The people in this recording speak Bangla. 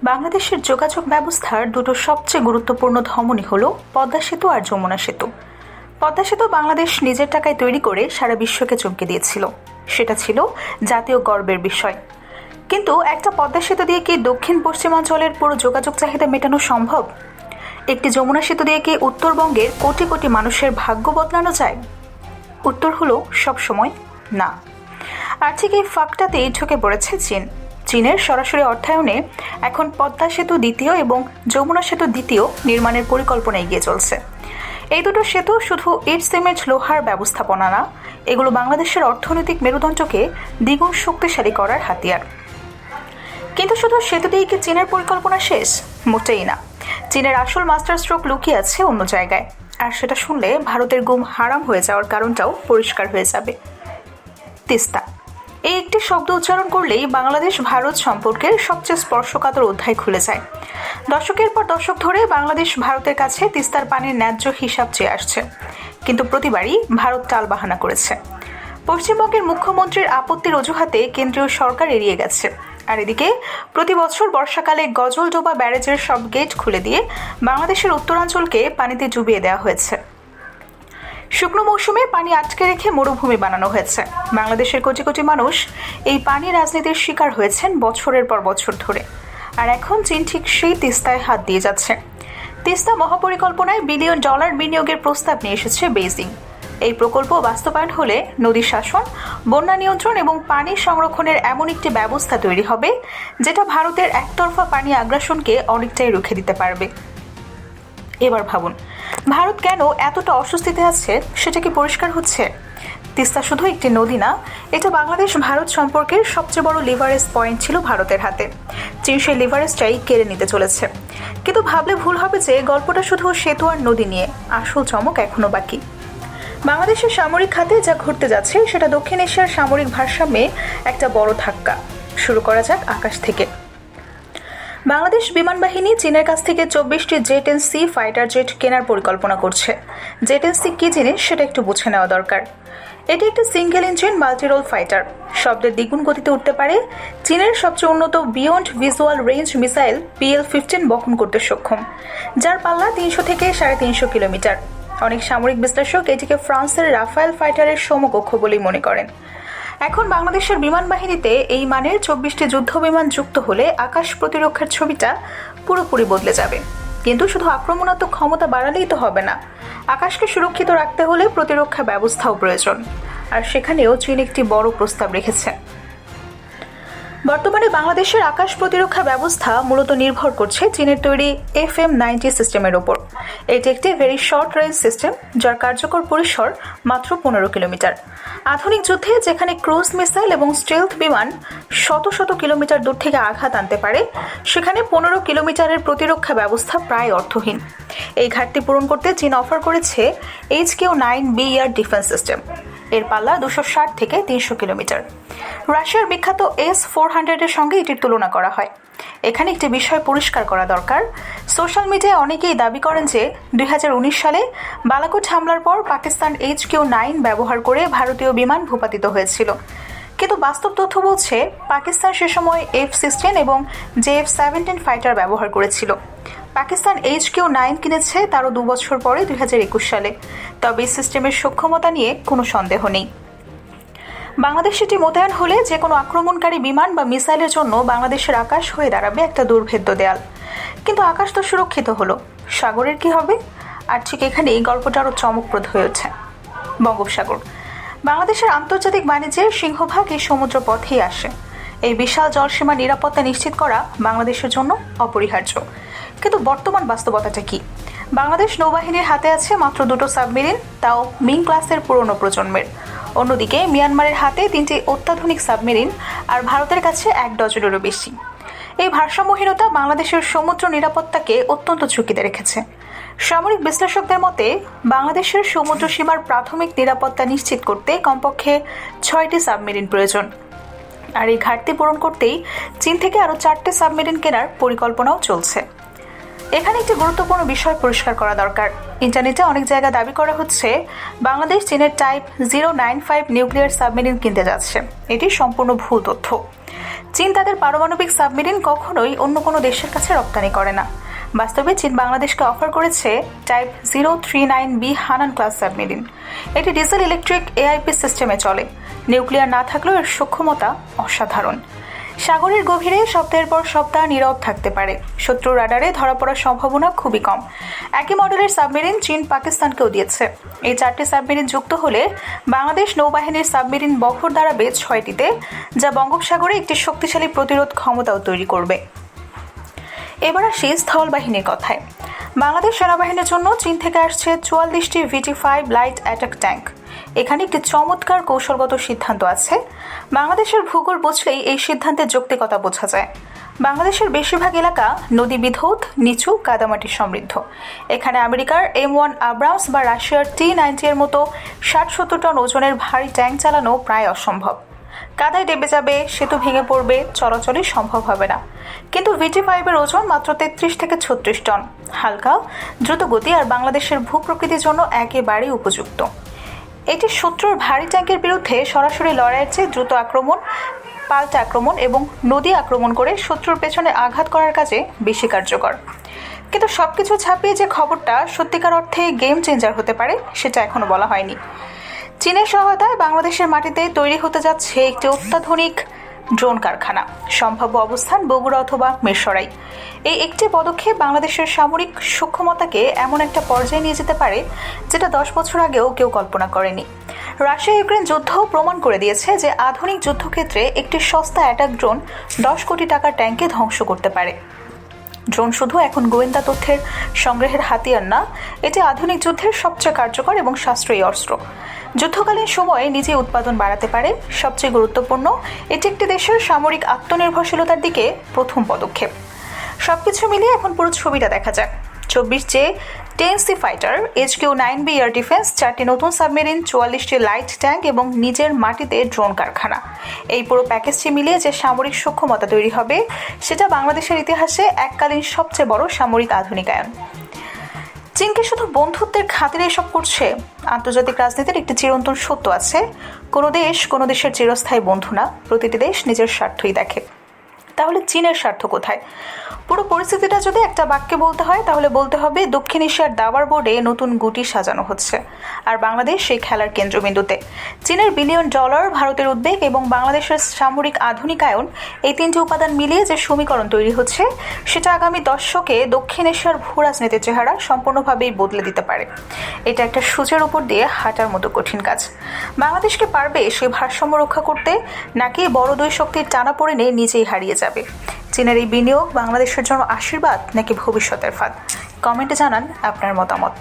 বাংলাদেশের যোগাযোগ ব্যবস্থার দুটো সবচেয়ে গুরুত্বপূর্ণ ধমনী হল পদ্মা সেতু আর যমুনা সেতু। পদ্মা সেতু বাংলাদেশ নিজের টাকায় তৈরি করে সারা বিশ্বকে চমকে দিয়েছিল। সেটা ছিল জাতীয় গর্বের বিষয়। কিন্তু একটা পদ্মা সেতু দিয়ে কি দক্ষিণ পশ্চিমাঞ্চলের পুরো যোগাযোগ চাহিদা মেটানো সম্ভব? একটি যমুনা সেতু দিয়ে কি উত্তরবঙ্গের কোটি কোটি মানুষের ভাগ্য বদলানো যায়? উত্তর হলো সবসময় না। আর ঠিক এই ফাঁকটাতেই ঢুকে পড়েছে চীন। চীনের সরাসরি অর্থায়নে এখন পদ্মা সেতু দ্বিতীয় এবং যমুনা সেতু দ্বিতীয় নির্মাণের পরিকল্পনা এগিয়ে চলছে। এই দুটো সেতু শুধু ইট সিমেন্ট লোহার ব্যবস্থাপনা না, এগুলো বাংলাদেশের অর্থনৈতিক মেরুদণ্ডকে দ্বিগুণ শক্তিশালী করার হাতিয়ার। কিন্তু শুধু সেতু দিয়ে কি চীনের পরিকল্পনা শেষ? মোটেই না। চীনের আসল মাস্টার স্ট্রোক লুকিয়ে আছে অন্য জায়গায়, আর সেটা শুনলে ভারতের ঘুম হারাম হয়ে যাওয়ার কারণটাও পরিষ্কার হয়ে যাবে। তিস্তা, এই একটি শব্দ উচ্চারণ করলেই বাংলাদেশ ভারত সম্পর্কের সবচেয়ে স্পর্শকাতর অধ্যায় খুলে যায়। দশকের পর দশক ধরে বাংলাদেশ ভারতের কাছে তিস্তার পানির ন্যায্য হিসাব চেয়ে আসছে, কিন্তু প্রতিবারই ভারত টালবাহানা করেছে। পশ্চিমবঙ্গের মুখ্যমন্ত্রীর আপত্তির অজুহাতে কেন্দ্রীয় সরকার এড়িয়ে গেছে। আর এদিকে প্রতি বছর বর্ষাকালে গজলডোবা ব্যারেজের সব গেট খুলে দিয়ে বাংলাদেশের উত্তরাঞ্চলকে পানিতে ডুবিয়ে দেওয়া হয়েছে। শুকনো মৌসুমে পানি আটকে রেখে মরুভূমি বানানো হয়েছে। বাংলাদেশের কোটি কোটি মানুষ এই পানি রাজনীতির শিকার হয়েছেন বছরের পর বছর ধরে। আর এখন চীন ঠিক সেই তিস্তায় হাত দিয়ে যাচ্ছে। তিস্তা মহাপরিকল্পনায় $বিলিয়ন বিনিয়োগের প্রস্তাব নিয়ে এসেছে বেইজিং। এই প্রকল্প বাস্তবায়ন হলে নদী শাসন, বন্যা নিয়ন্ত্রণ এবং পানি সংরক্ষণের এমন একটি ব্যবস্থা তৈরি হবে যেটা ভারতের একতরফা পানি আগ্রাসনকে অনেকটাই রুখে দিতে পারবে। এবার ভাবুন, ভারত কেন এতটা অস্বস্তিতে আছে সেটা কি পরিষ্কার হচ্ছে? তিস্তা শুধু একটি নদী না, এটা বাংলাদেশ ভারত সম্পর্কের সবচেয়ে বড় লিভারেজ পয়েন্ট ছিল ভারতের হাতে। চীন সেই লিভারেজটাই কেড়ে নিতে চলেছে। কিন্তু ভাবলে ভুল হবে যে গল্পটা শুধু সেতু আর নদী নিয়ে, আসল চমক এখনো বাকি। বাংলাদেশের সামরিক খাতে যা ঘটতে যাচ্ছে সেটা দক্ষিণ এশিয়ার সামরিক ভারসাম্যে একটা বড় ধাক্কা। শুরু করা যাক আকাশ থেকে। বাংলাদেশ বিমান বাহিনী চীনের কাছ থেকে 24টি J-10C ফাইটার জেট কেনার পরিকল্পনা করছে। J-10C কি জিনিস সেটা একটু বুঝে নেওয়া দরকার। এটি একটি সিঙ্গেল ইঞ্জিন মাল্টিরোল ফাইটার, শব্দের দ্বিগুণ গতিতে উঠতে পারে, চীনের সবচেয়ে উন্নত beyond visual range missile PL-15 বহন করতে সক্ষম, যার পাল্লা 300 থেকে 350 কিলোমিটার। অনেক সামরিক বিশ্লেষক এটিকে ফ্রান্সের রাফায়েল ফাইটারের সমকক্ষ বলেই মনে করেন। এখন বাংলাদেশের বিমান বাহিনীতে এই মানের 24টি যুদ্ধ বিমান যুক্ত হলে আকাশ প্রতিরক্ষার ছবিটা পুরোপুরি বদলে যাবে। কিন্তু শুধু আক্রমণাত্মক ক্ষমতা বাড়ালেই তো হবে না, আকাশকে সুরক্ষিত রাখতে হলে প্রতিরক্ষা ব্যবস্থাও প্রয়োজন। আর সেখানেও চীন একটি বড় প্রস্তাব রেখেছে। বর্তমানে বাংলাদেশের আকাশ প্রতিরক্ষা ব্যবস্থা মূলত নির্ভর করছে চীনের তৈরি FM-90 সিস্টেমের ওপর। এটি একটি ভেরি শর্ট রেঞ্জ সিস্টেম, যার কার্যকর পরিসর মাত্র 15 কিলোমিটার। আধুনিক যুদ্ধে যেখানে ক্রুজ মিসাইল এবং স্টেলথ বিমান শত শত কিলোমিটার দূর থেকে আঘাত আনতে পারে, সেখানে 15 কিলোমিটারের প্রতিরক্ষা ব্যবস্থা প্রায় অর্থহীন। এই ঘাটতি পূরণ করতে চীন অফার করেছে HQ-9B এয়ার ডিফেন্স সিস্টেম। এর পাল্লা 260 থেকে 300 কিলোমিটার। রাশিয়ার বিখ্যাত S-400 এর সঙ্গে এটির তুলনা করা হয়। এখানে একটি বিষয় পরিষ্কার করা দরকার। সোশ্যাল মিডিয়ায় অনেকেই দাবি করেন যে 2019 সালে বালাকোট হামলার পর পাকিস্তান HQ-9 ব্যবহার করে ভারতীয় বিমান ভূপাতিত হয়েছিল। কিন্তু বাস্তব তথ্য বলছে পাকিস্তান সে সময় F-16 এবং JF-17 ফাইটার ব্যবহার করেছিল। পাকিস্তান HQ-9 কিনেছে তারও 2 বছর পরে 2021 সালে। তবে এই সিস্টেমের সক্ষমতা নিয়ে কোনো সন্দেহ নেই। বাংলাদেশ এটি মোতায়েন হলে যে কোনো আক্রমণকারী বিমান বা মিসাইলের জন্য বাংলাদেশের আকাশ হয়ে দাঁড়াবে একটা দুর্ভেদ্য দেয়াল। কিন্তু আকাশ তো সুরক্ষিত হলো, সাগরের কি হবে? আর ঠিক এখানেই গল্পটা আরও চমকপ্রদ হয়ে ওঠে। বঙ্গোপসাগর, বাংলাদেশের আন্তর্জাতিক বাণিজ্যের সিংহভাগ এই সমুদ্র পথেই আসে। এই বিশাল জলসীমা নিরাপত্তা নিশ্চিত করা বাংলাদেশের জন্য অপরিহার্য। কিন্তু বর্তমান বাস্তবতাটা কি? বাংলাদেশ নৌবাহিনীর হাতে আছে মাত্র 2টো সাবমেরিন, তাও মিং ক্লাসের পুরনো প্রজন্মের। অন্যদিকে মিয়ানমারের হাতে 3টি অত্যাধুনিক সাবমেরিন আর ভারতের কাছে 1 ডজনেরও বেশি। এই ভারসাম্যহীনতা বাংলাদেশের সমুদ্র নিরাপত্তাকে অত্যন্ত ঝুঁকিতে রেখেছে। সামরিক বিশ্লেষকদের মতে বাংলাদেশের সমুদ্র সীমার প্রাথমিক নিরাপত্তা নিশ্চিত করতে কমপক্ষে 6টি সাবমেরিন প্রয়োজন। আর এই ঘাটতি পূরণ করতেই চীন থেকে আরও 4টে সাবমেরিন কেনার পরিকল্পনাও চলছে। এখানে একটি গুরুত্বপূর্ণ বিষয় পরিষ্কার করা দরকার। ইন্টারনেটে অনেক জায়গা দাবি করা হচ্ছে বাংলাদেশ চীনের টাইপ 095 নিউক্লিয়ার সাবমেরিন কিনতে যাচ্ছে। এটি সম্পূর্ণ ভুল তথ্য। চীন তাদের পারমাণবিক সাবমেরিন কখনোই অন্য কোনো দেশের কাছে রপ্তানি করে না। বাস্তবে চীন বাংলাদেশকে অফার করেছে type 039B Hannan class submarine. এটি ডিজেল ইলেকট্রিক এআইপি সিস্টেমে চলে। নিউক্লিয়ার না থাকলেও এর সক্ষমতা অসাধারণ। সাগরের গভীরে সপ্তাহের পর সপ্তাহ নীরব থাকতে পারে। শত্রু রাডারে ধরা পড়ার সম্ভাবনা খুবই কম। একই মডেলের সাবমেরিন চীন পাকিস্তানকেও দিয়েছে। এই 4টি সাবমেরিন যুক্ত হলে বাংলাদেশ নৌবাহিনীর সাবমেরিন বহর দাঁড়াবে 6টিতে, যা বঙ্গোপসাগরে একটি শক্তিশালী প্রতিরোধ ক্ষমতাও তৈরি করবে। এবার আসি স্থল বাহিনীর কথায়। বাংলাদেশ সেনাবাহিনীর জন্য চীন থেকে আসছে 44টি VT5 লাইট অ্যাটাক ট্যাঙ্ক। এখানে একটি চমৎকার কৌশলগত সিদ্ধান্ত আছে। বাংলাদেশের ভূগোল বুঝলেই এই সিদ্ধান্তের যৌক্তিকতা বোঝা যায়। বাংলাদেশের বেশিরভাগ এলাকা নদী বিধৌত, নিচু, কাদামাটি সমৃদ্ধ। এখানে আমেরিকার M1 আব্রামস বা রাশিয়ার T-90 এর মতো 60-70 টন ওজনের ভারী ট্যাঙ্ক চালানো প্রায় অসম্ভব। কাদায় ডেবে যাবে, সেতু ভেঙে পড়বে, চলাচলই সম্ভব হবে না। কিন্তু VT5 এর ওজন মাত্র 33 থেকে 36 টন, হালকা, দ্রুতগতি আর বাংলাদেশের ভূপ্রকৃতির জন্য একেবারেই উপযুক্ত। এটি শত্রুর ভারী ট্যাঙ্কের বিরুদ্ধে সরাসরি লড়াইয়ের চেয়ে দ্রুত আক্রমণ, পাল্টা আক্রমণ এবং নদী আক্রমণ করে শত্রুর পেছনে আঘাত করার কাজে বেশি কার্যকর। কিন্তু সবকিছু ছাপিয়ে যে খবরটা সত্যিকার অর্থে গেম চেঞ্জার হতে পারে, সেটা এখনো বলা হয়নি। চীনের সহায়তায় বাংলাদেশের মাটিতে তৈরি হতে যাচ্ছে একটি অত্যাধুনিক ড্রোন কারখানা। সম্ভাব্য অবস্থান বগুড়া অথবা মিরসরাই। এই একটি পদক্ষেপ বাংলাদেশের সামরিক সক্ষমতাকে এমন একটা পর্যায়ে নিয়ে যেতে পারে, যেটা 10 বছর আগেও কেউ কল্পনা করেনি। রাশিয়া ইউক্রেন যুদ্ধ প্রমাণ করে দিয়েছে যে আধুনিক যুদ্ধক্ষেত্রে একটি সস্তা অ্যাটাক ড্রোন 10 কোটি টাকার ট্যাঙ্কে ধ্বংস করতে পারে। ড্রোন শুধু এখন গোয়েন্দা তথ্যের সংগ্রহের হাতিয়ার না, এটি আধুনিক যুদ্ধের সবচেয়ে কার্যকর এবং সাশ্রয়ী অস্ত্র। যুদ্ধকালীন সময়ে নিজে উৎপাদন বাড়াতে পারে। সবচেয়ে গুরুত্বপূর্ণ, এটি একটি দেশের সামরিক আত্মনির্ভরশীলতার দিকে প্রথম পদক্ষেপ। সবকিছু মিলিয়ে এখন পুরো ছবিটা দেখা যাক। 24 10C fighter, HQ-9B air defence, 4টি নতুন সাবমেরিন, 44টি লাইট ট্যাঙ্ক এবং নিজের মাটিতে ড্রোন কারখানা। এই পুরো প্যাকেজটি মিলিয়ে যে সামরিক সক্ষমতা তৈরি হবে, সেটা বাংলাদেশের ইতিহাসে এককালীন সবচেয়ে বড় সামরিক আধুনিকায়ন। চীনকে শুধু বন্ধুত্বের খাতিরে এসব করছে? আন্তর্জাতিক রাজনীতির একটি চিরন্তন সত্য আছে, কোনো দেশ কোনো দেশের চিরস্থায়ী বন্ধু না, প্রতিটি দেশ নিজের স্বার্থই দেখে। তাহলে চীনের স্বার্থ কোথায়? পুরো পরিস্থিতিটা যদি একটা বাক্যে বলতে হয়, তাহলে বলতে হবে দক্ষিণ এশিয়ার দাবার বোর্ডে নতুন গুটি সাজানো হচ্ছে, আর বাংলাদেশ সেই খেলার কেন্দ্রবিন্দুতে। চীনের $1 বিলিয়ন, ভারতের উদ্বেগ এবং বাংলাদেশের সামরিক আধুনিকায়ন, এই 3টি উপাদান মিলিয়ে যে সমীকরণ তৈরি হচ্ছে, সেটা আগামী দশকে দক্ষিণ এশিয়ার ভূ রাজনীতির চেহারা সম্পূর্ণভাবেই বদলে দিতে পারে। এটা একটা সূচের উপর দিয়ে হাঁটার মতো কঠিন কাজ। বাংলাদেশকে পারবে সেই ভারসাম্য রক্ষা করতে, নাকি বড় দুই শক্তির টানাপোড়েনে নিজেই হারিয়ে যাবে? চীনের এই বিনিয়োগ বাংলাদেশের জন্য আশীর্বাদ নাকি ভবিষ্যতের ফাঁদ? কমেন্টে জানান আপনার মতামত।